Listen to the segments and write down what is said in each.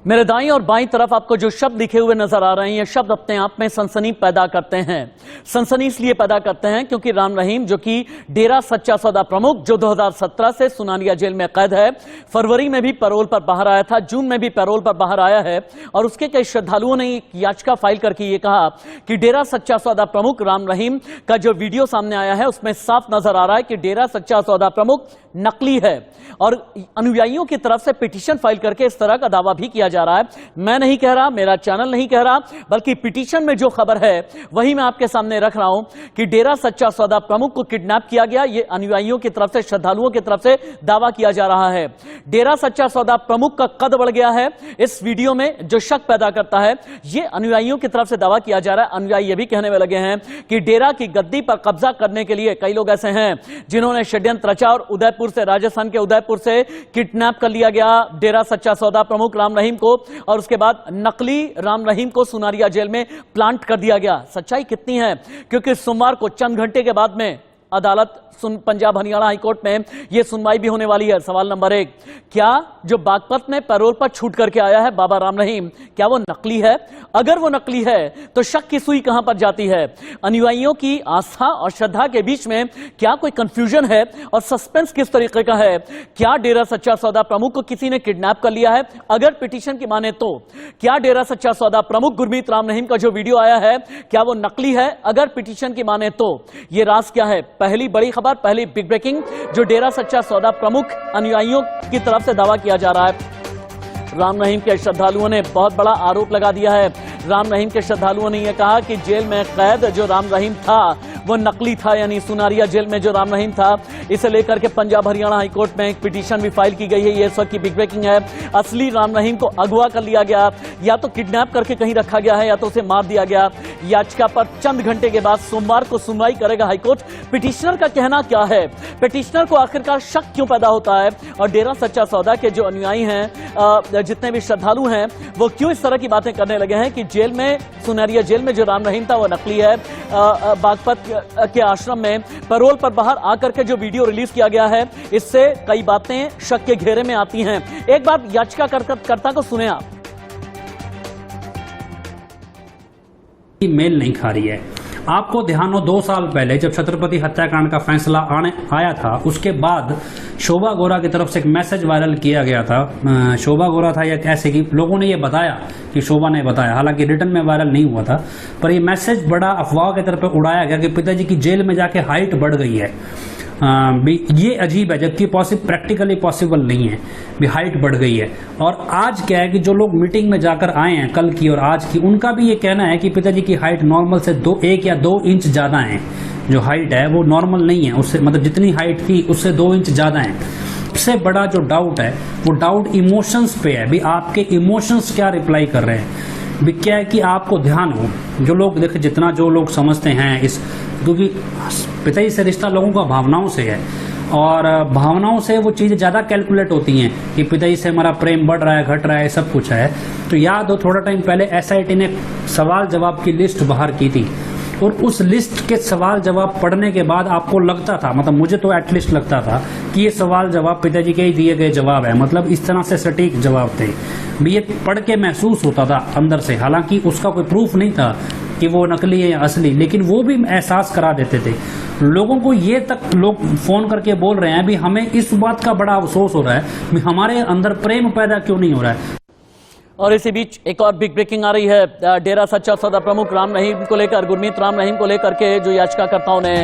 मेरे दाईं और बाईं तरफ आपको जो शब्द लिखे हुए नजर आ रहे हैं, ये शब्द अपने आप में सनसनी पैदा करते हैं। सनसनी इसलिए पैदा करते हैं क्योंकि राम रहीम, जो कि डेरा सच्चा सौदा प्रमुख, जो 2017 से सुनानिया जेल में कैद है, फरवरी में भी पैरोल पर बाहर आया था, जून में भी पैरोल पर बाहर आया है, और उसके कई श्रद्धालुओं ने एक याचिका फाइल करके ये कहा कि डेरा सच्चा सौदा प्रमुख राम रहीम का जो वीडियो सामने आया है उसमें साफ नजर आ रहा है कि डेरा सच्चा सौदा प्रमुख नकली है, और अनुयायियों की तरफ से पिटीशन फाइल करके इस तरह का दावा भी किया जा रहा है। मैं नहीं कह रहा, मेरा चैनल नहीं कह रहा, बल्कि पिटीशन में जो खबर है वही मैं आपके सामने रख रहा हूं कि डेरा सच्चा सौदा प्रमुख को किडनैप किया गया। ये अनुयायियों की तरफ से, श्रद्धालुओं की तरफ से दावा किया जा रहा है। डेरा सच्चा सौदा प्रमुख का कद बढ़ गया है इस वीडियो में, जो शक पैदा करता है। ये अनुयायियों की तरफ से दावा किया जा रहा है। अनुयायी ये भी कहने में लगे हैं कि डेरा की गद्दी पर कब्जा करने के लिए कई लोग ऐसे हैं जिन्होंने षड्यंत्र रचा, और उदयपुर से, राजस्थान के उदयपुर से किडनैप कर लिया गया डेरा सच्चा सौदा प्रमुख राम रहीम को, और उसके बाद नकली राम रहीम को सुनारिया जेल में प्लांट कर दिया गया। सच्चाई कितनी है? क्योंकि सोमवार को चंद घंटे के बाद में अदालत पंजाब हरियाणा हाईकोर्ट में यह सुनवाई भी होने वाली है। सवाल नंबर 1, क्या जो बागपत में पैरोल पर छूट करके आया है बाबा राम रहीम, क्या वो नकली है? अगर वो नकली है तो शक की सुई कहां पर जाती है? अनुयायियों की आस्था और श्रद्धा के बीच में क्या कोई कंफ्यूजन है, और सस्पेंस किस तरीके का है? क्या डेरा सच्चा सौदा प्रमुख को किसी ने किडनैप कर लिया है? अगर पिटीशन की माने तो क्या डेरा सच्चा सौदा प्रमुख गुरमीत राम रहीम का जो वीडियो आया है, क्या वो नकली है? अगर पिटीशन की माने तो ये राज क्या है? पहली बड़ी खबर, पहली बिग ब्रेकिंग, जो डेरा सच्चा सौदा प्रमुख अनुयायियों की तरफ से दावा किया जा रहा है। राम रहीम के श्रद्धालुओं ने बहुत बड़ा आरोप लगा दिया है। राम रहीम के श्रद्धालुओं ने यह कहा कि जेल में कैद जो राम रहीम था वो नकली था, यानी सुनारिया जेल में जो राम रहीम था। इसे लेकर के पंजाब हरियाणा हाईकोर्ट में एक पिटीशन भी फाइल की गई है। ये इस वक्त की बिग ब्रेकिंग है। असली राम रहीम को अगवा कर लिया गया, या तो किडनैप करके कहीं रखा गया है, या तो उसे मार दिया गया। याचिका पर चंद घंटे के बाद सोमवार को सुनवाई करेगा हाईकोर्ट। पिटीशनर का कहना क्या है? पिटीशनर को आखिरकार शक क्यों पैदा होता है, और डेरा सच्चा सौदा के जो अनुयायी हैं, जितने भी श्रद्धालु हैं, वो क्यों इस तरह की बातें करने लगे हैं कि जेल में, सुनारिया जेल में जो राम रहीम था वो नकली है? बागपत के आश्रम में पैरोल पर बाहर आकर के जो वीडियो रिलीज किया गया है, इससे कई बातें शक के घेरे में आती हैं। एक बार याचिकाकर्ता को सुने आप। मेल नहीं खा रही है। आपको ध्यान हो, 2 साल पहले जब छत्रपति हत्याकांड का फैसला आया था, उसके बाद शोभा गोरा की तरफ से एक मैसेज वायरल किया गया था। शोभा गोरा था या कैसे की लोगों ने ये बताया कि शोभा ने बताया, हालांकि रिटर्न में वायरल नहीं हुआ था, पर ये मैसेज बड़ा अफवाह की तरफ उड़ाया गया कि पिताजी की जेल में जाके हाइट बढ़ गई है। ये अजीब है, जबकि प्रैक्टिकली पॉसिबल नहीं है भी हाइट बढ़ गई है। और आज क्या है कि जो लोग मीटिंग में जाकर आए हैं कल की और आज की, उनका भी ये कहना है कि पिताजी की हाइट नॉर्मल से 1 या 2 इंच ज्यादा है। जो हाइट है वो नॉर्मल नहीं है, उससे मतलब जितनी हाइट थी उससे 2 इंच ज्यादा है। सबसे बड़ा जो डाउट है वो डाउट इमोशंस पे है, भी आपके इमोशंस क्या रिप्लाई कर रहे हैं। भी क्या है कि आपको ध्यान हो, जो लोग देखे, जितना जो लोग समझते हैं इस, क्योंकि पिताजी से रिश्ता लोगों का भावनाओं से है, और भावनाओं से वो चीज़ें ज़्यादा कैलकुलेट होती हैं कि पिताजी से हमारा प्रेम बढ़ रहा है, घट रहा है, सब कुछ है। तो याद हो, थोड़ा टाइम पहले SIT ने सवाल जवाब की लिस्ट बाहर की थी, और उस लिस्ट के सवाल जवाब पढ़ने के बाद आपको लगता था, मतलब मुझे तो एटलीस्ट लगता था कि ये सवाल जवाब पिताजी के ही दिए गए जवाब है, मतलब इस तरह से सटीक जवाब थे। भी ये पढ़ के महसूस होता था अंदर से, हालांकि उसका कोई प्रूफ नहीं था कि वो नकली है या असली, लेकिन वो भी एहसास करा देते थे लोगों को। ये तक लोग फोन करके बोल रहे हैं भी हमें इस बात का बड़ा अफसोस हो रहा है, हमारे अंदर प्रेम पैदा क्यों नहीं हो रहा है। और इसी बीच एक और बिग ब्रेकिंग आ रही है। डेरा सच्चा सौदा प्रमुख राम रहीम को लेकर, गुरमीत राम रहीम को लेकर के जो याचिकाकर्ताओं ने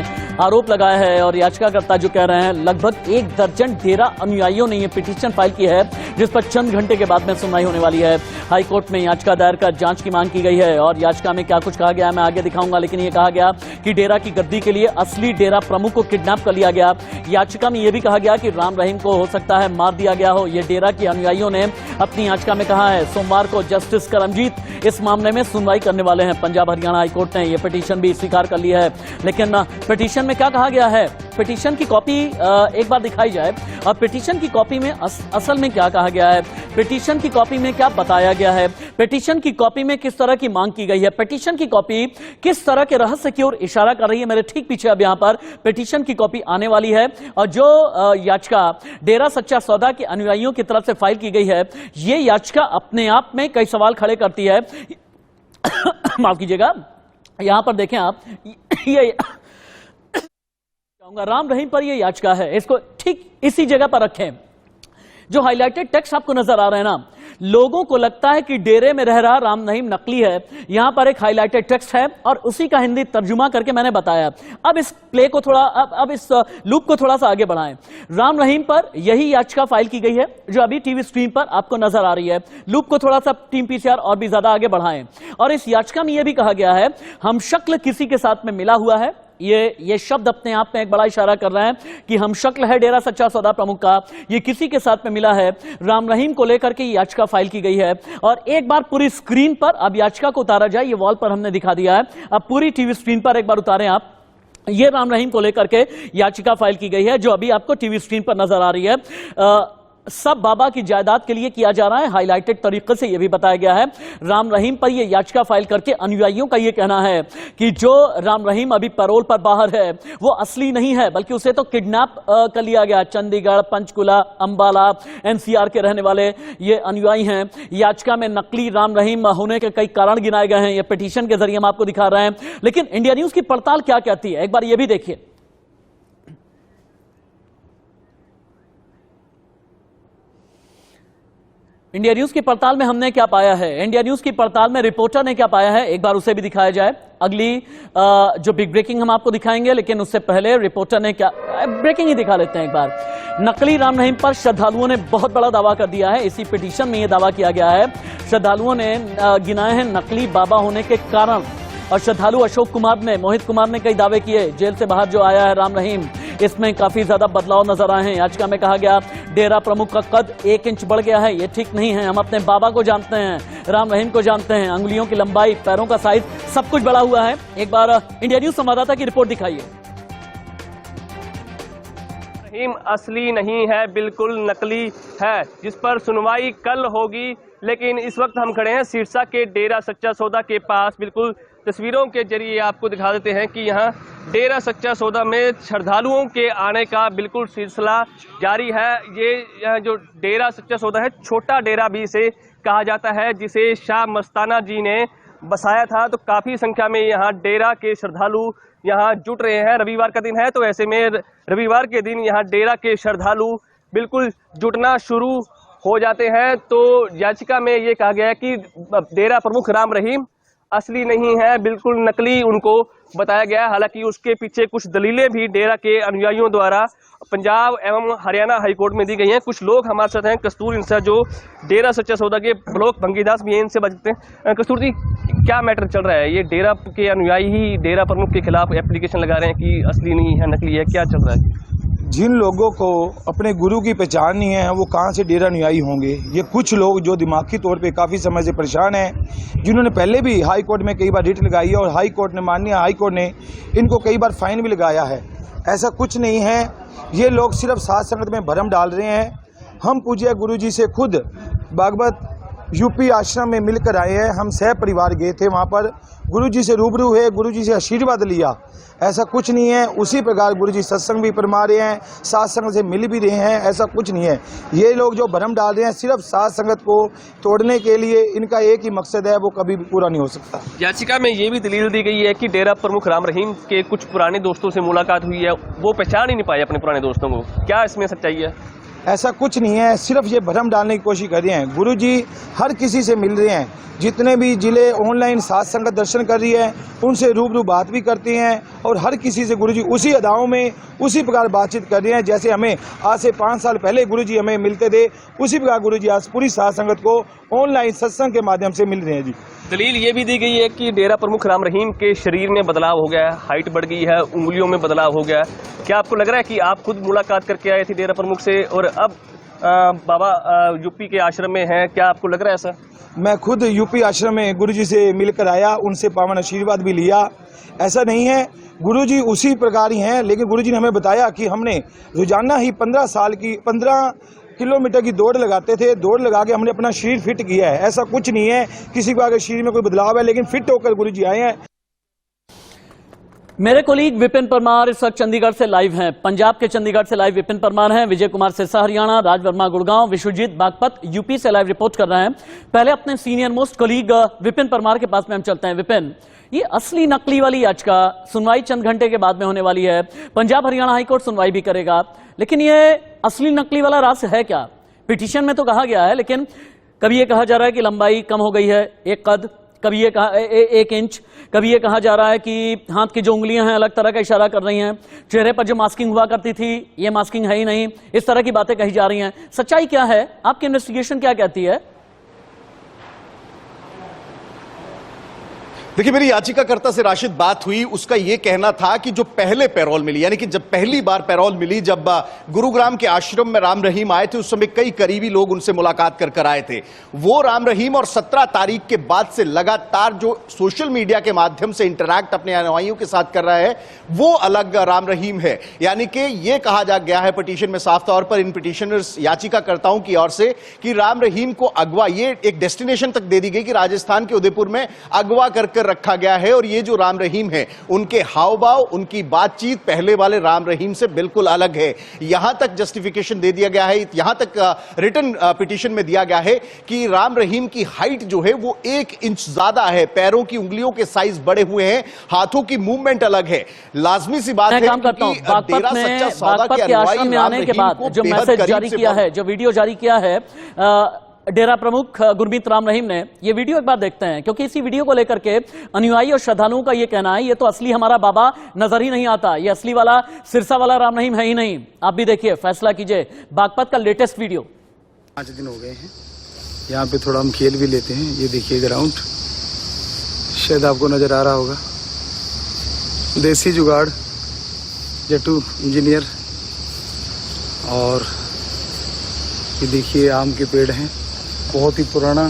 आरोप लगाया है, और याचिकाकर्ता जो कह रहे हैं, लगभग 1 दर्जन डेरा अनुयायियों ने ये पिटीशन फाइल की है, जिस पर चंद घंटे के बाद में सुनवाई होने वाली है। हाईकोर्ट में याचिका दायर कर जांच की मांग की गई है, और याचिका में क्या कुछ कहा गया है मैं आगे दिखाऊंगा, लेकिन ये कहा गया कि डेरा की गद्दी के लिए असली डेरा प्रमुख को किडनैप कर लिया गया। याचिका में यह भी कहा गया कि राम रहीम को हो सकता है मार दिया गया हो। यह डेरा की अनुयायियों ने अपनी याचिका में कहा है। सोमवार को जस्टिस करमजीत इस मामले में सुनवाई करने वाले हैं। पंजाब हरियाणा हाईकोर्ट ने यह पिटीशन भी स्वीकार कर लिया है। लेकिन पिटीशन में क्या कहा गया है, पिटीशन की कॉपी एक बार दिखाई जाए, और पिटीशन की कॉपी में असल में क्या कहा गया है। पिटीशन की कॉपी में क्या बताया गया है, पिटीशन की कॉपी में किस तरह की मांग की गई है, पिटीशन की कॉपी किस तरह के रहस्य की ओर इशारा कर रही है। मेरे ठीक पीछे अब यहां पर पिटीशन की कॉपी आने वाली है और जो याचिका डेरा सच्चा सौदा के अनुयायियों की तरफ से फाइल की गई है, यह याचिका अपने आप में कई सवाल खड़े करती है। माफ कीजिएगा, यहां पर देखें आप, ये राम रहीम पर यह याचिका है, इसको ठीक इसी जगह पर रखें। जो हाईलाइटेड टेक्स्ट आपको नजर आ रहे हैं ना, लोगों को लगता है कि डेरे में रह रहा राम रहीम नकली है। यहां पर एक हाईलाइटेड टेक्स्ट है और उसी का हिंदी तर्जुमा करके मैंने बताया। अब इस प्ले को थोड़ा, अब इस लूप को थोड़ा सा आगे बढ़ाएं। राम रहीम पर यही याचिका फाइल की गई है जो अभी टीवी स्क्रीन पर आपको नजर आ रही है। लूप को थोड़ा सा टीम पीसीआर और भी ज्यादा आगे बढ़ाएं। और इस याचिका में यह भी कहा गया है, हम शक्ल किसी के साथ में मिला हुआ है। ये शब्द अपने आप में एक बड़ा इशारा कर रहे हैं कि हम शक्ल है डेरा सच्चा सौदा प्रमुख का, ये किसी के साथ में मिला है। राम रहीम को लेकर के याचिका फाइल की गई है। और एक बार पूरी स्क्रीन पर अब याचिका को उतारा जाए, ये वॉल पर हमने दिखा दिया है, अब पूरी टीवी स्क्रीन पर एक बार उतारें आप। ये राम रहीम को लेकर के याचिका फाइल की गई है जो अभी आपको टीवी स्क्रीन पर नजर आ रही है। सब बाबा की जायदाद के लिए किया जा रहा है, हाईलाइटेड तरीके से यह भी बताया गया है। राम रहीम पर यह याचिका फाइल करके अनुयायियों का यह कहना है कि जो राम रहीम अभी पैरोल पर बाहर है वो असली नहीं है, बल्कि उसे तो किडनैप कर लिया गया। चंडीगढ़, पंचकुला, अंबाला, एनसीआर के रहने वाले ये अनुयायी हैं। याचिका में नकली राम रहीम होने के कई कारण गिनाए गए हैं, ये पिटीशन के जरिए हम आपको दिखा रहे हैं। लेकिन इंडिया न्यूज की पड़ताल क्या कहती है, एक बार यह भी देखिए। इंडिया न्यूज की पड़ताल में हमने क्या पाया है, इंडिया न्यूज की पड़ताल में रिपोर्टर ने क्या पाया है, एक बार उसे भी दिखाया जाए। अगली जो बिग ब्रेकिंग हम आपको दिखाएंगे, लेकिन उससे पहले रिपोर्टर ने क्या ब्रेकिंग ही दिखा लेते हैं एक बार। नकली राम रहीम पर श्रद्धालुओं ने बहुत बड़ा दावा कर दिया है। इसी पिटीशन में यह दावा किया गया है, श्रद्धालुओं ने गिनाए हैं नकली बाबा होने के कारण। और श्रद्धालु अशोक कुमार ने, मोहित कुमार ने कई दावे किए। जेल से बाहर जो आया है राम रहीम, इसमें काफी ज्यादा बदलाव नजर आए हैं। याचिका में कहा गया डेरा प्रमुख का कद 1 इंच बढ़ गया है, ये ठीक नहीं है। हम अपने बाबा को जानते हैं, राम रहीम को जानते हैं। अंगुलियों की लंबाई, पैरों का साइज, सब कुछ बढ़ा हुआ है। एक बार इंडिया न्यूज संवाददाता की रिपोर्ट दिखाइए। रहीम असली नहीं है, बिल्कुल नकली है, जिस पर सुनवाई कल होगी। लेकिन इस वक्त हम खड़े हैं सिरसा के डेरा सच्चा सौदा के पास। बिल्कुल तस्वीरों के जरिए आपको दिखा देते हैं कि यहाँ डेरा सच्चा सौदा में श्रद्धालुओं के आने का बिल्कुल सिलसिला जारी है। ये जो डेरा सच्चा सौदा है, छोटा डेरा भी इसे कहा जाता है, जिसे शाह मस्ताना जी ने बसाया था। तो काफ़ी संख्या में यहाँ डेरा के श्रद्धालु यहाँ जुट रहे हैं। रविवार का दिन है, तो ऐसे में रविवार के दिन यहाँ डेरा के श्रद्धालु बिल्कुल जुटना शुरू हो जाते हैं। तो याचिका में ये कहा गया है कि डेरा प्रमुख राम रहीम असली नहीं है, बिल्कुल नकली उनको बताया गया है। हालांकि उसके पीछे कुछ दलीलें भी डेरा के अनुयायियों द्वारा पंजाब एवं हरियाणा हाईकोर्ट में दी गई हैं। कुछ लोग हमारे साथ हैं, कस्तूर इंसा जो डेरा सच्चा सौदा के ब्लॉक भंगीदास भी हैं, इनसे बात करते हैं। कस्तूर जी, क्या मैटर चल रहा है? ये डेरा के अनुयायी ही डेरा प्रमुख के खिलाफ एप्लीकेशन लगा रहे हैं कि असली नहीं है, नकली है, क्या चल रहा है? जिन लोगों को अपने गुरु की पहचान नहीं है वो कहाँ से डेरा अनुयायी होंगे? ये कुछ लोग जो दिमागी तौर पे काफ़ी समय से परेशान हैं, जिन्होंने पहले भी हाई कोर्ट में कई बार रिट लगाई है और हाई कोर्ट ने, माननीय हाई कोर्ट ने इनको कई बार फाइन भी लगाया है। ऐसा कुछ नहीं है, ये लोग सिर्फ साध संगत में भरम डाल रहे हैं। हम पूज्य गुरु जी से खुद बागवत यूपी आश्रम में मिलकर आए हैं। हम सह परिवार गए थे वहाँ पर, गुरु जी से रूबरू हुए, गुरु जी से आशीर्वाद लिया। ऐसा कुछ नहीं है। उसी प्रकार गुरु जी सत्संग भी फरमा रहे हैं, साध संगत से मिल भी रहे हैं। ऐसा कुछ नहीं है। ये लोग जो भ्रम डाल रहे हैं सिर्फ साध संगत को तोड़ने के लिए, इनका एक ही मकसद है, वो कभी भी पूरा नहीं हो सकता। याचिका में ये भी दलील दी गई है कि डेरा प्रमुख राम रहीम के कुछ पुराने दोस्तों से मुलाकात हुई है, वो पहचान ही नहीं पाए अपने पुराने दोस्तों को। क्या इसमें सच्चाई है? ऐसा कुछ नहीं है, सिर्फ ये भ्रम डालने की कोशिश कर रहे हैं। गुरु जी हर किसी से मिल रहे हैं, जितने भी जिले ऑनलाइन साध संगत दर्शन कर रही है उनसे रूबरू बात भी करते हैं और हर किसी से गुरु जी उसी अदाओं में उसी प्रकार बातचीत कर रहे हैं जैसे हमें आज से 5 साल पहले गुरु जी हमें मिलते थे। उसी प्रकार गुरु जी आज पूरी साध संगत को ऑनलाइन सत्संग के माध्यम से मिल रहे हैं। जी, दलील ये भी दी गई है कि डेरा प्रमुख राम रहीम के शरीर में बदलाव हो गया है, हाइट बढ़ गई है, उंगलियों में बदलाव हो गया है। क्या आपको लग रहा है कि आप खुद मुलाकात करके आए थे डेरा प्रमुख से और अब बाबा यूपी के आश्रम में हैं, क्या आपको लग रहा है ऐसा? मैं खुद यूपी आश्रम में गुरु जी से मिलकर आया, उनसे पावन आशीर्वाद भी लिया। ऐसा नहीं है, गुरु जी उसी प्रकार ही हैं, लेकिन गुरु जी ने हमें बताया कि हमने रोजाना ही 15 किलोमीटर की दौड़ लगाते थे। दौड़ लगा के हमने अपना शरीर फिट किया है। ऐसा कुछ नहीं है किसी को आगे शरीर में कोई बदलाव है, लेकिन फिट होकर गुरु जी आए हैं। मेरे कोलीग विपिन परमार इस वक्त चंडीगढ़ से लाइव हैं। पंजाब के चंडीगढ़ से लाइव विपिन परमार हैं। विजय कुमार सिरसा हरियाणा, राज वर्मा गुड़गांव, विश्वजीत बागपत यूपी से लाइव रिपोर्ट कर रहे हैं। पहले अपने senior most colleague Vipin Parmar के पास में हम चलते हैं। विपिन, ये असली नकली वाली याचिका सुनवाई चंद घंटे के बाद में होने वाली है। पंजाब हरियाणा हाईकोर्ट सुनवाई भी करेगा, लेकिन ये असली नकली वाला राज है क्या? पिटीशन में तो कहा गया है, लेकिन कभी ये कहा जा रहा है कि लंबाई कम हो गई है 1 कद, कभी ये कहा 1 इंच, कभी ये कहा जा रहा है कि हाथ की जो उंगलियां हैं अलग तरह का इशारा कर रही हैं, चेहरे पर जो मास्किंग हुआ करती थी ये मास्किंग है ही नहीं, इस तरह की बातें कही जा रही हैं। सच्चाई क्या है? आपकी इन्वेस्टिगेशन क्या कहती है? देखिए, मेरी याचिकाकर्ता से राशिद बात हुई, उसका यह कहना था कि जो पहले पैरोल मिली, यानी कि जब पहली बार पैरोल मिली, जब गुरुग्राम के आश्रम में राम रहीम आए थे, उस समय कई करीबी लोग उनसे मुलाकात कर आए थे। वो राम रहीम और 17 तारीख के बाद से लगातार जो सोशल मीडिया के माध्यम से इंटरैक्ट अपने अनुयायियों के साथ कर रहा है, वो अलग राम रहीम है। यानी कि यह कहा जा गया है पिटीशन में साफ तौर पर, इन पिटीशनर्स याचिकाकर्ताओं की ओर से, कि राम रहीम को अगवा, ये एक डेस्टिनेशन तक दे दी गई कि राजस्थान के उदयपुर में अगवा कर रखा गया है। और ये जो राम रहीम है, उनके हाव भाव, उनकी बातचीत पहले वाले राम रहीम से बिल्कुल अलग है। यहां तक जस्टिफिकेशन दे दिया गया है, यहां तक रिटन पिटीशन में दिया गया है कि राम रहीम की हाइट जो है वो 1 इंच ज्यादा है, पैरों की उंगलियों के साइज बड़े हुए हैं, हाथों की मूवमेंट अलग है। लाजमी सी बात है कि डेरा सच्चा सौदा के आश्रम में आने के बाद जो मैसेज जारी किया है, जो वीडियो जारी किया है डेरा प्रमुख गुरमीत राम रहीम ने, ये वीडियो एक बार देखते हैं, क्योंकि इसी वीडियो को लेकर के अनुयायी और श्रद्धालुओं का ये कहना है ये तो असली हमारा बाबा नजर ही नहीं आता, ये असली वाला सिरसा वाला राम रहीम है ही नहीं। आप भी देखिए, फैसला कीजिए। बागपत का लेटेस्ट वीडियो। 5 दिन हो गए हैं, यहाँ पे थोड़ा हम खेल भी लेते हैं। ये देखिए ग्राउंड, शायद आपको नजर आ रहा होगा। देसी जुगाड़, जट्टू इंजीनियर। और ये देखिए आम के पेड़ हैं, बहुत ही पुराना,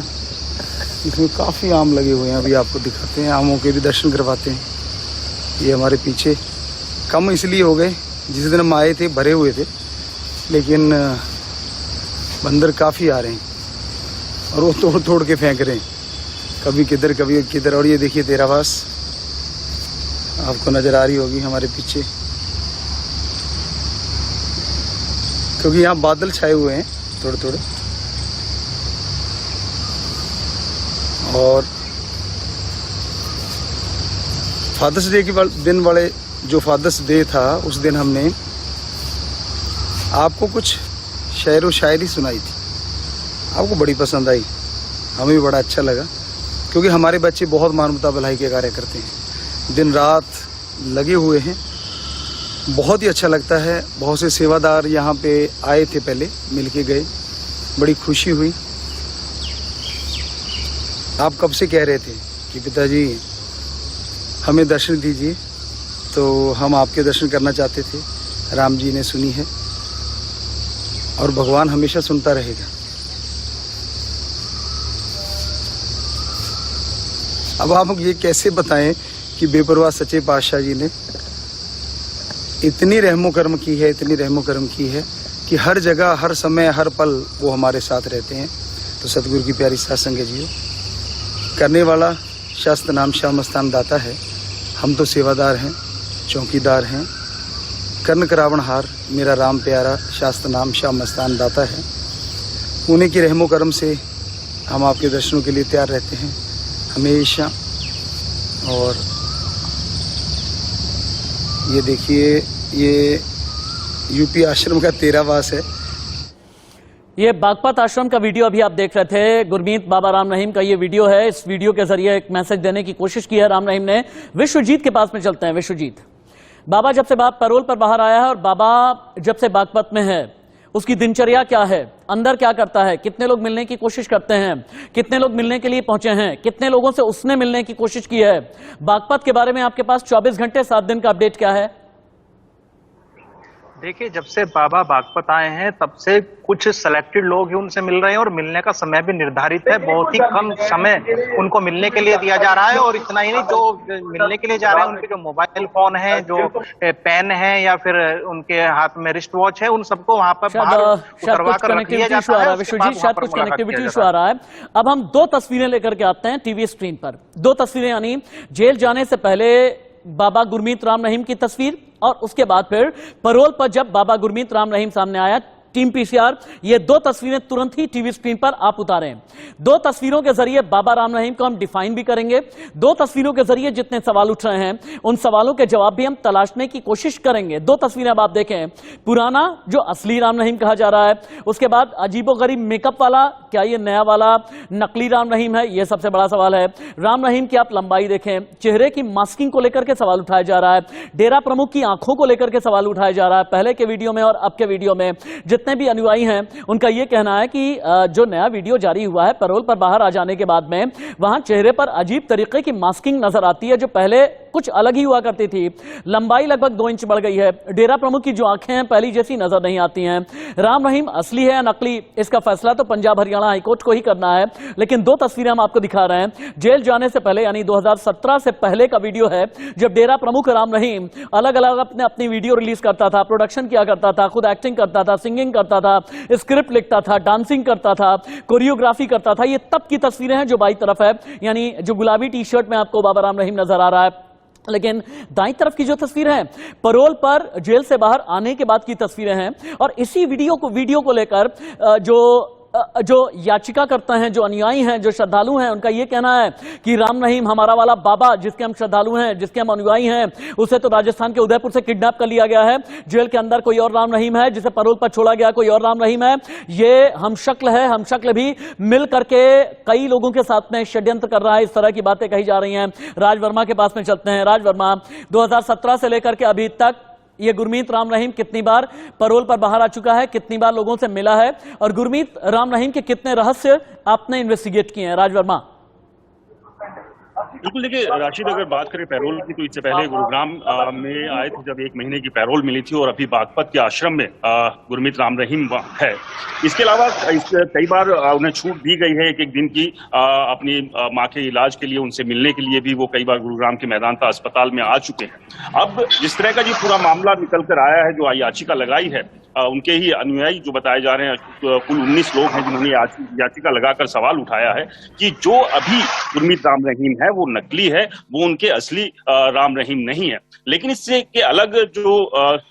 इसमें काफ़ी आम लगे हुए हैं। अभी आपको दिखाते हैं, आमों के भी दर्शन करवाते हैं। ये हमारे पीछे कम इसलिए हो गए, जिस दिन हम आए थे भरे हुए थे, लेकिन बंदर काफ़ी आ रहे हैं और वो तोड़ तोड़ के फेंक रहे हैं, कभी किधर कभी किधर। और ये देखिए तेरावास आपको नज़र आ रही होगी हमारे पीछे, क्योंकि यहाँ बादल छाए हुए हैं थोड़े थोड़े। और फादर्स डे के दिन वाले, जो फादर्स डे था, उस दिन हमने आपको कुछ शेर व शायरी सुनाई थी, आपको बड़ी पसंद आई, हमें भी बड़ा अच्छा लगा, क्योंकि हमारे बच्चे बहुत मानवता भलाई के कार्य करते हैं, दिन रात लगे हुए हैं। बहुत ही अच्छा लगता है। बहुत से सेवादार यहाँ पे आए थे, पहले मिल के गए, बड़ी खुशी हुई। आप कब से कह रहे थे कि पिताजी हमें दर्शन दीजिए, तो हम आपके दर्शन करना चाहते थे। राम जी ने सुनी है और भगवान हमेशा सुनता रहेगा। अब आप ये कैसे बताएं कि बेपरवाह सच्चे पातशाह जी ने इतनी रहमो करम की है, इतनी रहमो करम की है कि हर जगह, हर समय, हर पल वो हमारे साथ रहते हैं। तो सतगुरु की प्यारी साथ संगत जी, करने वाला शास्त्र नाम श्याम मस्तान दाता है, हम तो सेवादार हैं, चौकीदार हैं। कर्ण करावण हार मेरा राम प्यारा, शास्त्र नाम श्याम मस्तान दाता है। उन्हीं की रहमो करम से हम आपके दर्शनों के लिए तैयार रहते हैं हमेशा। और ये देखिए, ये यूपी आश्रम का तेरावास है। ये बागपत आश्रम का वीडियो अभी आप देख रहे थे, गुरमीत बाबा राम रहीम का ये वीडियो है। इस वीडियो के जरिए एक मैसेज देने की कोशिश की है राम रहीम ने। विश्वजीत के पास में चलते हैं। विश्वजीत, बाबा जब से पैरोल पर बाहर आया है और बाबा जब से बागपत में है, उसकी दिनचर्या क्या है, अंदर क्या करता है, कितने लोग मिलने की कोशिश करते हैं, कितने लोग मिलने के लिए पहुंचे हैं, कितने लोगों से उसने मिलने की कोशिश की है, बागपत के बारे में आपके पास 24 घंटे 7 दिन का अपडेट क्या है? देखिए, जब से बाबा बागपत आए हैं तब से कुछ सेलेक्टेड लोग ही उनसे मिल रहे हैं और मिलने का समय भी निर्धारित है। बहुत ही कम समय उनको मिलने के लिए दिया जा रहा है और इतना ही नहीं, जो मिलने के लिए जा रहे हैं उनके जो मोबाइल फोन है, जो पेन है या फिर उनके हाथ में रिस्ट वॉच है, उन सबको वहां पर बाहर उतरवा कर रख लिया जाता है। विश्वजीत, शायद कुछ कनेक्टिविटी इशू आ रहा है। अब हम दो तस्वीरें लेकर के आते हैं टीवी स्क्रीन पर। दो तस्वीरें, यानी जेल जाने से पहले बाबा गुरमीत राम रहीम की तस्वीर और उसके बाद फिर पैरोल पर जब बाबा गुरमीत राम रहीम सामने आया, टीम पीसीआर, ये दो तस्वीरें तुरंत ही टीवी स्क्रीन पर आप उतारें। दो तस्वीरों के जरिए बाबा राम रहीम को हम डिफाइन भी करेंगे। दो तस्वीरों के जरिए जितने सवाल उठ रहे हैं उन सवालों के जवाब भी हम तलाशने की कोशिश करेंगे। दो तस्वीरें अब आप देखें, पुराना जो असली राम रहीम कहा जा रहा है, उसके बाद अजीबोगरीब मेकअप वाला, क्या ये नया वाला नकली राम रहीम है, ये सबसे बड़ा सवाल है। राम रहीम की आप लंबाई देखें, चेहरे की मास्किंग को लेकर के सवाल उठाया जा रहा है, डेरा प्रमुख की आंखों को लेकर के सवाल उठाया जा रहा है। पहले के वीडियो में और अब के वीडियो में जितने भी अनुयायी हैं उनका यह कहना है कि जो नया वीडियो जारी हुआ है पैरोल पर बाहर आ जाने के बाद में, वहां चेहरे पर अजीब तरीके की मास्किंग नजर आती है जो पहले कुछ अलग ही हुआ करती थी। लंबाई लगभग 2 इंच बढ़ गई है। डेरा प्रमुख की जो आंखें हैं पहली जैसी नजर नहीं आती हैं। राम रहीम असली है या नकली, इसका फैसला तो पंजाब हरियाणा हाईकोर्ट को ही करना है। लेकिन दो तस्वीरें हम आपको दिखा रहे हैं जेल जाने से पहले, यानी 2017 से पहले का वीडियो है, जब डेरा प्रमुख राम रहीम अलग अलग अपनी वीडियो रिलीज करता था, प्रोडक्शन किया करता था, खुद एक्टिंग करता था, सिंगिंग करता था, स्क्रिप्ट लिखता था, डांसिंग करता था, कोरियोग्राफी करता था। ये तब की तस्वीरें हैं जो बाई तरफ है, यानी जो गुलाबी टी शर्ट में आपको बाबा राम रहीम नजर आ रहा है। लेकिन दाईं तरफ की जो तस्वीर है पैरोल पर जेल से बाहर आने के बाद की तस्वीरें हैं। और इसी वीडियो को लेकर जो याचिका करते हैं, जो अनुयायी हैं, जो श्रद्धालु हैं, उनका यह कहना है कि राम रहीम हमारा वाला बाबा जिसके हम श्रद्धालु हैं, जिसके हम अनुयायी हैं, उसे तो राजस्थान के उदयपुर से किडनैप कर लिया गया है। जेल के अंदर कोई और राम रहीम है, जिसे पैरोल पर छोड़ा गया कोई और राम रहीम है। ये हम शक्ल है, हम शक्ल भी मिल करके कई लोगों के साथ में षड्यंत्र कर रहा है, इस तरह की बातें कही जा रही हैं। राज वर्मा के पास में चलते हैं। राज वर्मा, 2017 से लेकर के अभी तक ये गुरमीत राम रहीम कितनी बार पैरोल पर बाहर आ चुका है, कितनी बार लोगों से मिला है, और गुरमीत राम रहीम के कितने रहस्य आपने इन्वेस्टिगेट किए हैं? राज वर्मा। बिल्कुल, देखिए राशिद, अगर बात करें पैरोल की तो इससे पहले गुरुग्राम में आए थे जब 1 महीने की पैरोल मिली थी, और अभी बागपत के आश्रम में गुरमीत राम रहीम है। इसके अलावा कई बार उन्हें छूट दी गई है एक दिन की, अपनी माँ के इलाज के लिए उनसे मिलने के लिए भी वो कई बार गुरुग्राम के मैदानता अस्पताल में आ चुके हैं। अब जिस तरह का ये पूरा मामला निकल कर आया है, जो याचिका लगाई है, उनके ही अनुयायी जो बताए जा रहे हैं, कुल 19 लोग हैं जिन्होंने याचिका लगाकर सवाल उठाया है कि जो अभी गुरमीत राम रहीम है वो नकली है, वो उनके असली राम रहीम नहीं है। लेकिन इससे के अलग जो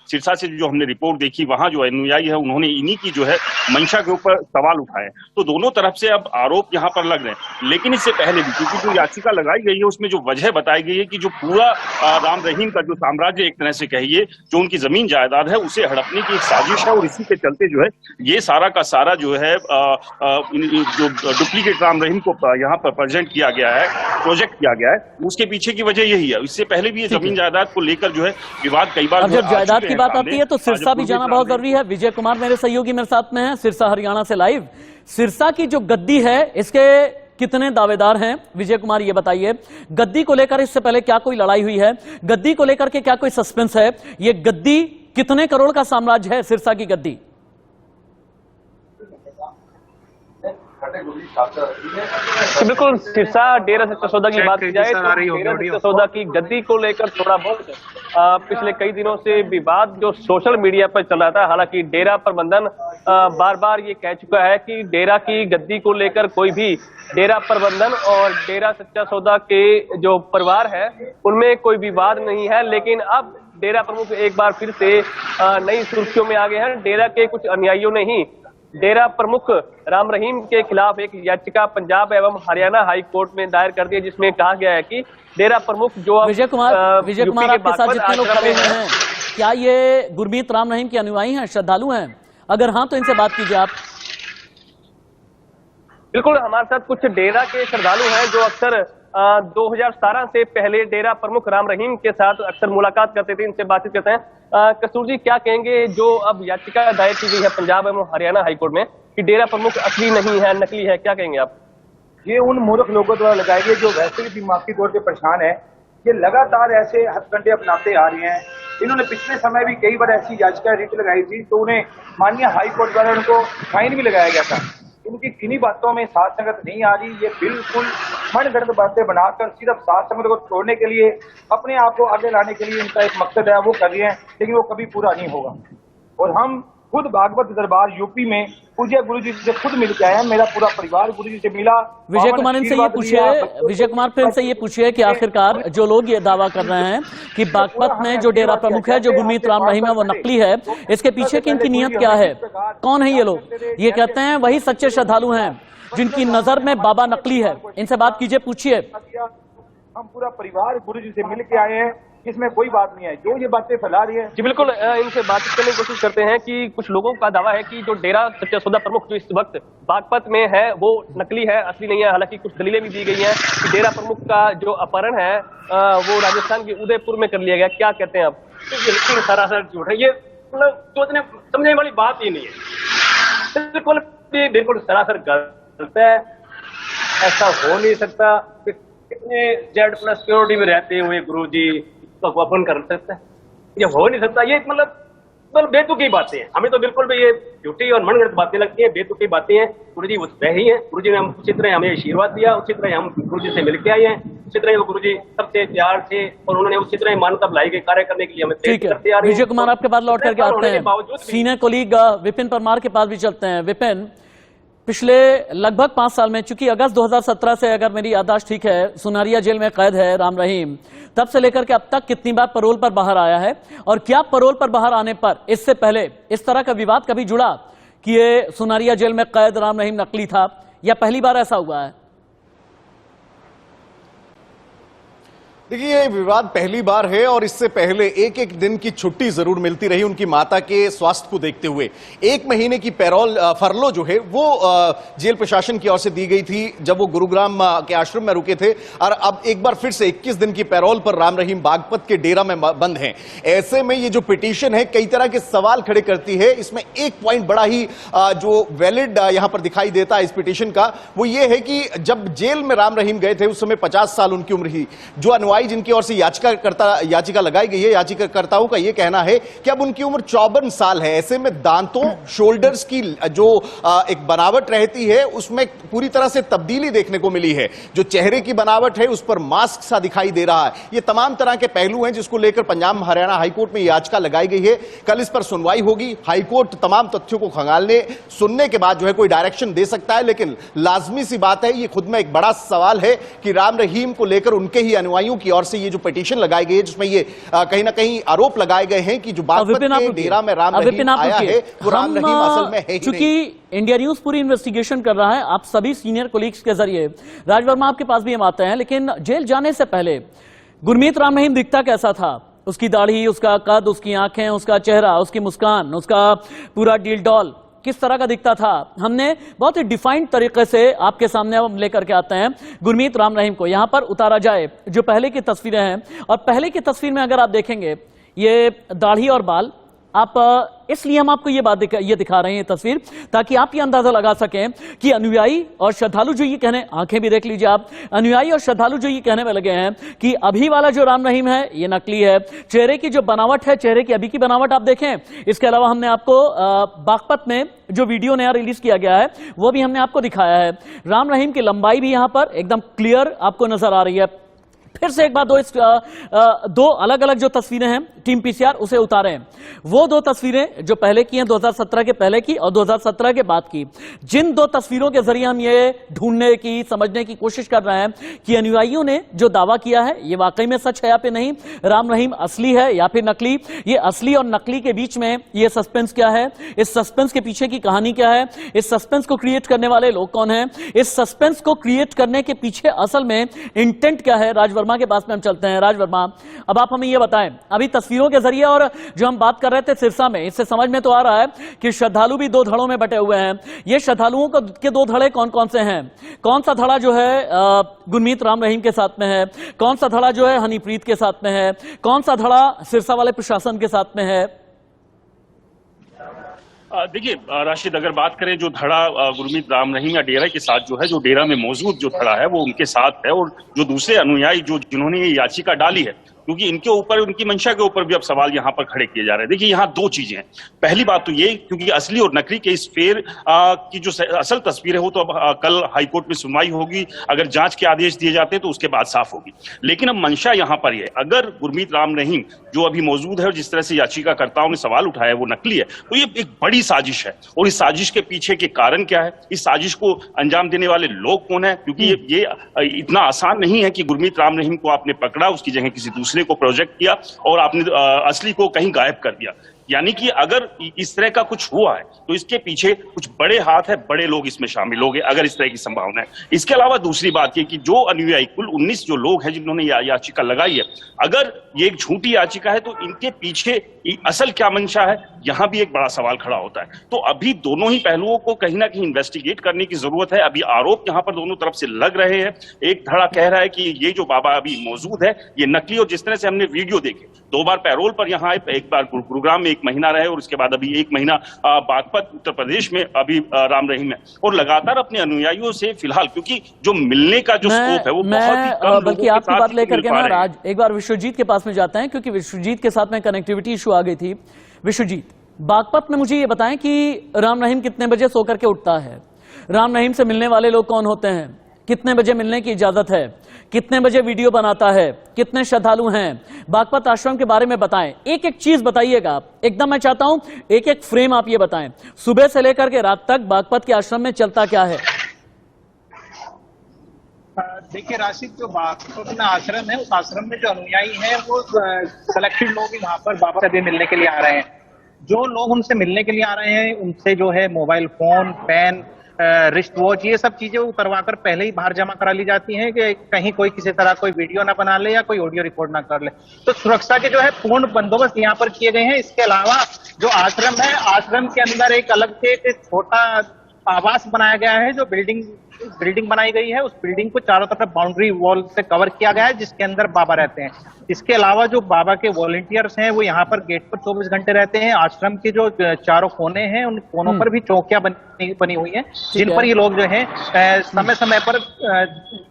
सिरसा से जो हमने रिपोर्ट देखी, वहां जो अनुयायी है उन्होंने इन्हीं की जो है मंशा के ऊपर सवाल उठाए। तो दोनों तरफ से अब आरोप यहाँ पर लग रहे हैं। लेकिन इससे पहले भी, क्योंकि जो याचिका लगाई गई है उसमें जो वजह बताई गई है कि जो पूरा राम रहीम का जो साम्राज्य, एक तरह से कहिए, जो उनकी जमीन जायदाद है उसे हड़पने की एक साजिश है, और इसी के चलते जो है ये सारा का सारा जो है जो डुप्लीकेट राम रहीम को यहाँ पर प्रेजेंट किया गया है, प्रोजेक्ट किया गया है, उसके पीछे की वजह यही है। इससे पहले भी ये जमीन जायदाद को लेकर जो है विवाद कई बार। अब जब जायदाद की बात आती है तो सिरसा भी जाना बहुत जरूरी है। विजय कुमार मेरे सहयोगी मेरे साथ में है, सिरसा हरियाणा से लाइव। सिरसा की जो गद्दी है, इसके कितने दावेदार हैं? विजय कुमार ये बताइए, गद्दी को लेकर इससे पहले क्या कोई लड़ाई हुई है? गद्दी को लेकर के क्या कोई सस्पेंस है? ये गद्दी कितने करोड़ का साम्राज्य है, सिरसा की गद्दी? बिल्कुल, सिरसा डेरा सच्चा सौदा की बात की जाए तो डेरा सच्चा सौदा की गद्दी को लेकर थोड़ा बहुत पिछले कई दिनों से विवाद जो सोशल मीडिया पर चल रहा था। हालांकि डेरा प्रबंधन बार बार ये कह चुका है कि डेरा की गद्दी को लेकर कोई भी डेरा प्रबंधन और डेरा सच्चा सौदा के जो परिवार है उनमें कोई विवाद नहीं है। लेकिन अब डेरा प्रमुख एक बार फिर से नई सुर्खियों में आ गए हैं। डेरा के कुछ अनुयायियों ने ही डेरा प्रमुख राम रहीम के खिलाफ एक याचिका पंजाब एवं हरियाणा हाई कोर्ट में दायर कर दी है, जिसमें कहा गया है कि डेरा प्रमुख जो विजय कुमार आपके साथ जितने लोग खड़े हुए हैं, क्या ये गुरमीत राम रहीम के अनुयायी हैं, श्रद्धालु हैं? अगर हाँ तो इनसे बात कीजिए आप। बिल्कुल, हमारे साथ कुछ डेरा के श्रद्धालु हैं जो अक्सर 2017 से पहले डेरा प्रमुख राम रहीम के साथ अक्सर मुलाकात करते थे, इनसे बातचीत करते हैं। कसूर जी, क्या कहेंगे जो अब याचिका दायर की गई है पंजाब एवं हरियाणा हाईकोर्ट में कि डेरा प्रमुख असली नहीं है, नकली है, क्या कहेंगे आप? ये उन मूर्ख लोगों द्वारा लगाई गई जो वैसे भी दिमागी तौर पे परेशान है। ये लगातार ऐसे हथकंडे अपनाते आ रहे हैं इन्होंने पिछले समय भी कई बार ऐसी याचिका रिट लगाई थी, तो उन्हें माननीय हाई कोर्ट द्वारा उनको फाइन भी लगाया गया था। इनकी किन्हीं बातों में साध संगत नहीं आ रही, ये बिल्कुल मनगढ़ंत बातें बनाकर सिर्फ साध संगत को तोड़ने के लिए, अपने आप को आगे लाने के लिए इनका एक मकसद है, वो कर रहे हैं, लेकिन वो कभी पूरा नहीं होगा। और हम खुद भागवत दरबार यूपी में पूज्य गुरु जी से खुद मिल के आए हैं, मेरा पूरा परिवार गुरु जी से मिला। विजय कुमार इनसे ये पूछिए, विजय कुमार फिर से ये पूछिए कि आखिरकार जो लोग ये दावा कर रहे हैं कि बागपत में जो डेरा प्रमुख है, जो गुरमीत राम रहीम है, वो नकली है, इसके पीछे की इनकी नीयत क्या है? कौन है ये लोग? ये कहते हैं वही सच्चे श्रद्धालु हैं जिनकी नजर में बाबा नकली है। इनसे बात कीजिए, पूछिए। हम पूरा परिवार गुरु जी से मिल के आए हैं, इसमें कोई बात नहीं है जो ये बातें फैला रही है। जी बिल्कुल, इनसे बातचीत करने की कोशिश करते हैं कि कुछ लोगों का दावा है कि जो डेरा सच्चा सौदा प्रमुख जो इस वक्त बागपत में है वो नकली है, असली नहीं है। हालांकि कुछ दलीलें भी दी गई हैं कि डेरा प्रमुख का जो अपहरण है वो राजस्थान के उदयपुर में कर लिया गया। क्या कहते हैं आप? बिल्कुल सरासर झूठ है ये, मतलब सोचने समझने वाली बात ही नहीं है। बिल्कुल सरासर गलत है, ऐसा हो नहीं सकता। कितने Z+ सिक्योरिटी में रहते हुए गुरुजी तो अपन कर सकते हैं, ये हो नहीं सकता। ये मतलब बेतुकी बातें हैं, हमें तो बिल्कुल भी ये झूठी और मनगढ़ंत बातें लगती हैं, बेतुकी बातें हैं। गुरुजी वही हैं, गुरुजी ने उसी तरह हमें आशीर्वाद दिया, उसी तरह हम गुरुजी से मिलके आए हैं, उसी तरह गुरुजी सबसे तैयार थे और उन्होंने उसी तरह मानवता भलाई के कार्य करने के लिए हमें ठीक है। विजय कुमार आपके बाद लौट करके आते हैं, सीनियर कोलीग विपिन परमार के पास भी चलते हैं। विपिन, पिछले लगभग 5 साल में, चूंकि अगस्त 2017 से अगर मेरी याददाश्त ठीक है, सुनारिया जेल में कैद है राम रहीम, तब से लेकर के अब तक कितनी बार पैरोल पर बाहर आया है? और क्या पैरोल पर बाहर आने पर इससे पहले इस तरह का विवाद कभी जुड़ा कि ये सुनारिया जेल में कैद राम रहीम नकली था, या पहली बार ऐसा हुआ है? देखिए, ये विवाद पहली बार है और इससे पहले एक एक दिन की छुट्टी जरूर मिलती रही उनकी माता के स्वास्थ्य को देखते हुए। 1 महीने की पैरोल फरलो जो है वो जेल प्रशासन की ओर से दी गई थी जब वो गुरुग्राम के आश्रम में रुके थे, और अब एक बार फिर से 21 दिन की पैरोल पर राम रहीम बागपत के डेरा में बंद हैं। ऐसे में ये जो पिटीशन है कई तरह के सवाल खड़े करती है। इसमें एक पॉइंट बड़ा ही जो वैलिड यहां पर दिखाई देता है इस पिटीशन का, वो ये है कि जब जेल में राम रहीम गए थे उस समय 50 साल उनकी उम्र थी। जो जिनकी ओर से याचिका लगाई गई है, याचिकाकर्ताओं का यह कहना है कि अब उनकी उम्र 54 साल है। ऐसे में दांतों, शोल्डर्स की जो एक बनावट रहती है उसमें पूरी तरह से तब्दीली देखने को मिली है। जो चेहरे की बनावट है उस पर मास्क सा दिखाई दे रहा है। ये तमाम तरह के पहलू हैं जिसको लेकर पंजाब हरियाणा हाईकोर्ट में याचिका लगाई गई है। कल इस पर सुनवाई होगी। हाईकोर्ट तमाम तथ्यों को खंगालने, सुनने के बाद जो है कोई डायरेक्शन दे सकता है, लेकिन लाजमी सी बात है, ये खुद में एक बड़ा सवाल है कि राम रहीम को लेकर उनके ही अनुयायियों की ओर से ये जो पिटीशन लगाई गई है जिसमें ये कहीं ना कहीं आरोप लगाए गए हैं कि जो बागपत के डेरा में राम रहीम आया है वो राम रहीम असल में है ही चूंकि इंडिया न्यूज पूरी इन्वेस्टिगेशन कर रहा है, आप सभी सीनियर कोलीग्स के जरिए, राज वर्मा आपके पास भी हम आते हैं, लेकिन जेल जाने से पहले गुरमीत राम रहीम दिखता कैसा था? उसकी दाढ़ी, उसका कद, उसकी आंखें, उसका चेहरा, उसकी मुस्कान, उसका पूरा डील डॉल किस तरह का दिखता था? हमने बहुत ही डिफाइंड तरीके से आपके सामने हम लेकर के आते हैं गुरमीत राम रहीम को। यहां पर उतारा जाए जो पहले की तस्वीरें हैं, और पहले की तस्वीर में अगर आप देखेंगे ये दाढ़ी और बाल, आप इसलिए हम आपको ये दिखा रहे हैं ये तस्वीर, ताकि आप ये अंदाजा लगा सकें कि अनुयायी और श्रद्धालु जो ये कहने, आंखें भी देख लीजिए आप, अनुयायी और श्रद्धालु जो ये कहने में लगे हैं कि अभी वाला जो राम रहीम है ये नकली है। चेहरे की जो बनावट है, चेहरे की अभी की बनावट आप देखें। इसके अलावा हमने आपको बागपत में जो वीडियो नया रिलीज किया गया है वो भी हमने आपको दिखाया है। राम रहीम की लंबाई भी यहां पर एकदम क्लियर आपको नजर आ रही है। फिर से एक बार दो अलग अलग जो तस्वीरें हैं टीम पीसीआर उसे उतारें। वो 2 तस्वीरें जो पहले की हैं, 2017 के पहले की और 2017 के बाद की, जिन 2 तस्वीरों के जरिए हम ये ढूंढने की, समझने की कोशिश कर रहे हैं कि अनुयायियों ने जो दावा किया है ये वाकई में सच है या फिर नहीं, राम रहीम असली है या फिर नकली। ये असली और नकली के बीच में ये सस्पेंस क्या है, इस सस्पेंस के पीछे की कहानी क्या है, इस सस्पेंस को क्रिएट करने वाले लोग कौन हैं, इस सस्पेंस को क्रिएट करने के पीछे असल में इंटेंट क्या है। राज वर्मा के पास में हम चलते हैं। राज वर्मा, अब आप हमें यह बताएं, अभी तस्वीरों के जरिए और जो हम बात कर रहे थे सिरसा में, इससे समझ में तो आ रहा है कि श्रद्धालु भी 2 धड़ों में बटे हुए हैं। ये श्रद्धालुओं के 2 धड़े कौन कौन से हैं? कौन सा धड़ा जो है गुरमीत राम रहीम के साथ में है, कौन सा धड़ा जो है हनीप्रीत के साथ में है, कौन सा धड़ा सिरसा वाले प्रशासन के साथ में है? देखिए राशिद, अगर बात करें जो धड़ा गुरमीत राम रहीम या डेरा के साथ जो है, जो डेरा में मौजूद जो धड़ा है वो उनके साथ है, और जो दूसरे अनुयायी जिन्होंने ये याचिका डाली है क्योंकि इनके ऊपर, उनकी मंशा के ऊपर भी अब सवाल यहाँ पर खड़े किए जा रहे हैं। देखिए यहाँ दो चीजें हैं। पहली बात तो ये, क्योंकि असली और नकली के इस फेर की जो असल तस्वीर है वो तो अब कल हाईकोर्ट में सुनवाई होगी, अगर जांच के आदेश दिए जाते हैं तो उसके बाद साफ होगी। लेकिन अब मंशा यहाँ पर है, अगर गुरमीत राम रहीम जो अभी मौजूद है और जिस तरह से याचिकाकर्ताओं ने सवाल उठाया वो नकली है, तो ये एक बड़ी साजिश है। और इस साजिश के पीछे के कारण क्या है, इस साजिश को अंजाम देने वाले लोग कौन है? क्योंकि ये इतना आसान नहीं है कि गुरमीत राम रहीम को आपने पकड़ा, उसकी जगह किसी दूसरे को प्रोजेक्ट किया और आपने असली को कहीं गायब कर दिया। यानी कि अगर इस तरह का कुछ हुआ है तो इसके पीछे कुछ बड़े हाथ है, बड़े लोग इसमें शामिल हो गए, अगर इस तरह की संभावना है। इसके अलावा दूसरी बात ये कि जो अनुयायी, कुल 19 जो लोग हैं जिन्होंने याचिका लगाई है, अगर ये एक झूठी याचिका है तो इनके पीछे असल क्या मंशा है, यहां भी एक बड़ा सवाल खड़ा होता है। तो अभी दोनों ही पहलुओं को कहीं ना कहीं इन्वेस्टिगेट करने की जरूरत है। अभी आरोप यहां पर दोनों तरफ से लग रहे हैं। एक धड़ा कह रहा है कि ये जो बाबा अभी मौजूद है ये नकली, और जिस तरह से हमने वीडियो देखे, 2 बार पैरोल पर यहाँ आए, एक बार गुरुग्राम में 1 महीना रहे और उसके बाद अभी 1 महीना बागपत उत्तर प्रदेश में अभी राम रहीम है, और लगातार अपने अनुयायियों से फिलहाल, क्योंकि जो मिलने का जो स्कोप है वो बहुत ही कम, बल्कि आपकी बात लेकर के ना आज एक बार विश्वजीत के पास में जाते हैं, क्योंकि विश्वजीत के साथ में कनेक्टिविटी इशू आ गई थी। विश्वजीत, बागपत में मुझे ये बताएं कि राम रहीम कितने बजे सो करके उठता है, राम रहीम से मिलने वाले लोग कौन होते हैं, कितने बजे मिलने की इजाजत है, कितने बजे वीडियो बनाता है, कितने श्रद्धालु हैं, बागपत आश्रम के बारे में बताएं। एक एक चीज बताइएगा आप, एकदम मैं चाहता हूं एक एक फ्रेम आप ये बताएं, सुबह से लेकर के रात तक बागपत के आश्रम में चलता क्या है। देखिए राशिद, जो बागपत आश्रम है, उस आश्रम में जो अनुयायी हैं वो सिलेक्टेड लोग ही वहां पर बाबा से मिलने के लिए आ रहे हैं। जो लोग उनसे मिलने के लिए आ रहे हैं उनसे जो है mobile phone, pen, wrist watch, ये सब चीजें उतरवा कर पहले ही बाहर जमा करा ली जाती हैं कि कहीं कोई किसी तरह कोई वीडियो ना बना ले या कोई ऑडियो रिकॉर्ड ना कर ले। तो सुरक्षा के जो है पूर्ण बंदोबस्त यहाँ पर किए गए हैं। इसके अलावा जो आश्रम है, आश्रम के अंदर एक अलग से एक छोटा आवास बनाया गया है, जो बिल्डिंग बनाई गई है। उस बिल्डिंग को चारों तरफ बाउंड्री वॉल से कवर किया गया है, जिसके अंदर बाबा रहते हैं। इसके अलावा जो बाबा के वॉलंटियर्स हैं वो यहाँ पर गेट पर 24 घंटे रहते हैं। आश्रम के जो चारों कोने हैं उन कोनों पर भी चौकियां बनी हुई हैं, जिन पर ये लोग जो है समय समय पर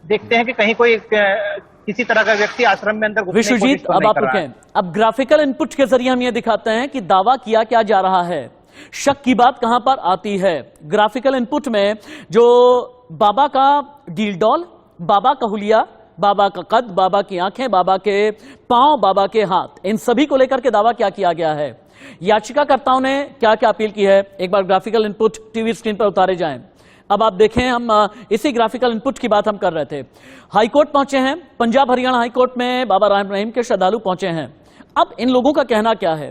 देखते हैं कि कहीं कोई किसी तरह का व्यक्ति आश्रम में अंदर घुसने की कोशिश विश्वजीत, तो अब नहीं आप कर रहा है। रुकें, अब ग्राफिकल इनपुट के जरिए हम ये दिखाते हैं कि दावा किया क्या जा रहा है, शक की बात कहां पर आती है। ग्राफिकल इनपुट में जो बाबा का डील डॉल, बाबा का हुलिया, बाबा का कद, बाबा की आंखें, बाबा के पांव, बाबा के हाथ, इन सभी को लेकर के दावा क्या किया गया है, याचिकाकर्ताओं ने क्या क्या अपील की है, एक बार ग्राफिकल इनपुट टीवी स्क्रीन पर उतारे जाएं। अब आप देखें, हम इसी ग्राफिकल इनपुट की बात हम कर रहे थे। हाईकोर्ट पहुंचे हैं, पंजाब हरियाणा हाईकोर्ट में बाबा राम रहीम के श्रद्धालु पहुंचे हैं। अब इन लोगों का कहना क्या है?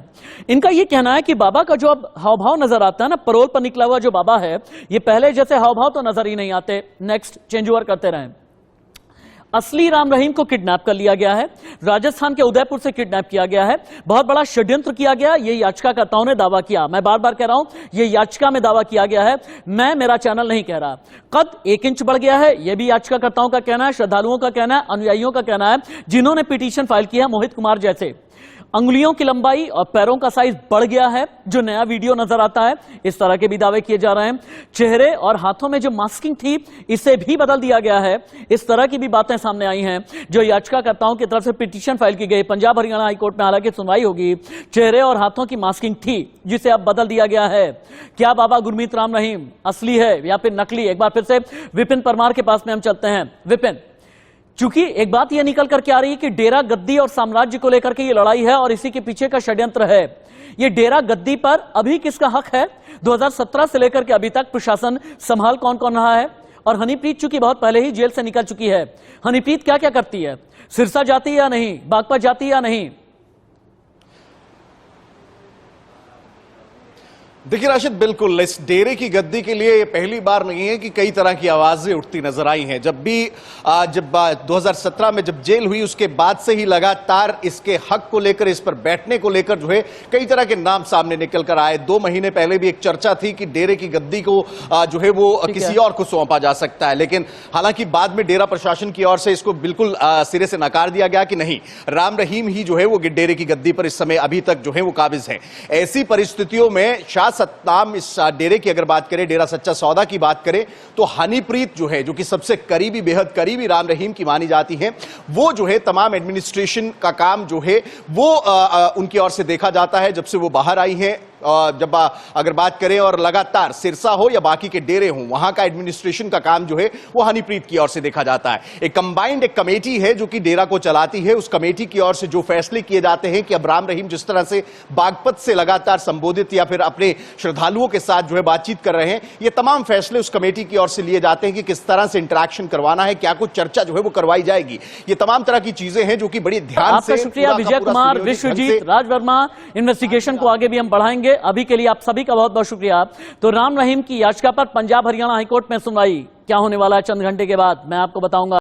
इनका ये कहना है कि बाबा का जो अब हाव भाव नजर आता है ना, परोल पर निकला हुआ जो बाबा है, ये पहले जैसे हाव भाव तो नजर ही नहीं आते। नेक्स्ट, चेंज ओवर करते रहें। असली राम रहीम को किडनैप कर लिया गया है, राजस्थान के उदयपुर से किडनैप किया गया है, बहुत बड़ा षड्यंत्र किया गया, ये याचिकाकर्ताओं ने दावा किया। मैं बार बार कह रहा हूं, ये याचिका में दावा किया गया है, मेरा चैनल नहीं कह रहा। कद 1 इंच बढ़ गया है, यह भी याचिकाकर्ताओं का कहना है, श्रद्धालुओं का कहना है, अनुयायियों का कहना है, जिन्होंने पिटीशन फाइल किया, मोहित कुमार जैसे। अंगुलियों की लंबाई और पैरों का साइज बढ़ गया है, जो नया वीडियो नजर आता है, इस तरह के भी दावे किए जा रहे हैं। चेहरे और हाथों में जो मास्किंग थी, इसे भी बदल दिया गया है। इस तरह की भी बातें सामने आई हैं, जो याचिकाकर्ताओं की तरफ से पिटीशन फाइल की गई। पंजाब हरियाणा हाईकोर्ट में हालांकि सुनवाई होगी। चेहरे और हाथों की मास्किंग थी, जिसे अब बदल दिया गया है। क्या बाबा गुरमीत राम रहीम असली है या फिर नकली? एक बार फिर से विपिन परमार के पास में हम चलते हैं। विपिन, चूंकि एक बात यह निकल करके आ रही है कि डेरा गद्दी और साम्राज्य को लेकर के ये लड़ाई है और इसी के पीछे का षड्यंत्र है। ये डेरा गद्दी पर अभी किसका हक है? 2017 से लेकर के अभी तक प्रशासन संभाल कौन कौन रहा है? और हनीप्रीत चूंकि बहुत पहले ही जेल से निकल चुकी है, हनीप्रीत क्या क्या करती है? सिरसा जाती है या नहीं? बागपत जाती है या नहीं? देखिए राशिद, बिल्कुल इस डेरे की गद्दी के लिए पहली बार नहीं है कि कई तरह की आवाजें उठती नजर आई हैं। जब 2017 में जब जेल हुई, उसके बाद से ही लगातार इसके हक को लेकर, इस पर बैठने को लेकर जो है कई तरह के नाम सामने निकल कर आए। 2 महीने पहले भी एक चर्चा थी कि डेरे की गद्दी को जो है वो किसी और को सौंपा जा सकता है, लेकिन हालांकि बाद में डेरा प्रशासन की ओर से इसको बिल्कुल सिरे से नकार दिया गया कि नहीं, राम रहीम ही जो है वो डेरे की गद्दी पर इस समय अभी तक जो है वो काबिज है। ऐसी परिस्थितियों में शायद सतनाम इस डेरे की अगर बात करें, डेरा सच्चा सौदा की बात करें, तो हनीप्रीत जो है, जो कि सबसे करीबी, बेहद करीबी राम रहीम की मानी जाती है, वो जो है तमाम एडमिनिस्ट्रेशन का काम जो है वो उनकी ओर से देखा जाता है जब से वो बाहर आई है। जब अगर बात करें और लगातार सिरसा हो या बाकी के डेरे हों, वहां का एडमिनिस्ट्रेशन का काम जो है वो हनीप्रीत की ओर से देखा जाता है। एक कंबाइंड एक कमेटी है जो कि डेरा को चलाती है। उस कमेटी की ओर से जो फैसले किए जाते हैं कि अब राम रहीम जिस तरह से बागपत से लगातार संबोधित या फिर अपने श्रद्धालुओं के साथ जो है बातचीत कर रहे हैं, ये तमाम फैसले उस कमेटी की ओर से लिए जाते हैं कि किस तरह से इंटरेक्शन करवाना है, क्या कुछ चर्चा जो है वो करवाई जाएगी। ये तमाम तरह की चीजें हैं जो कि बड़ी ध्यान से। आपका शुक्रिया विजय कुमार, विश्वजीत, राज वर्मा। इन्वेस्टिगेशन को आगे भी हम बढ़ाएंगे। अभी के लिए आप सभी का बहुत बहुत शुक्रिया। तो राम रहीम की याचिका पर पंजाब हरियाणा हाईकोर्ट में सुनवाई क्या होने वाला है चंद घंटे के बाद, मैं आपको बताऊंगा।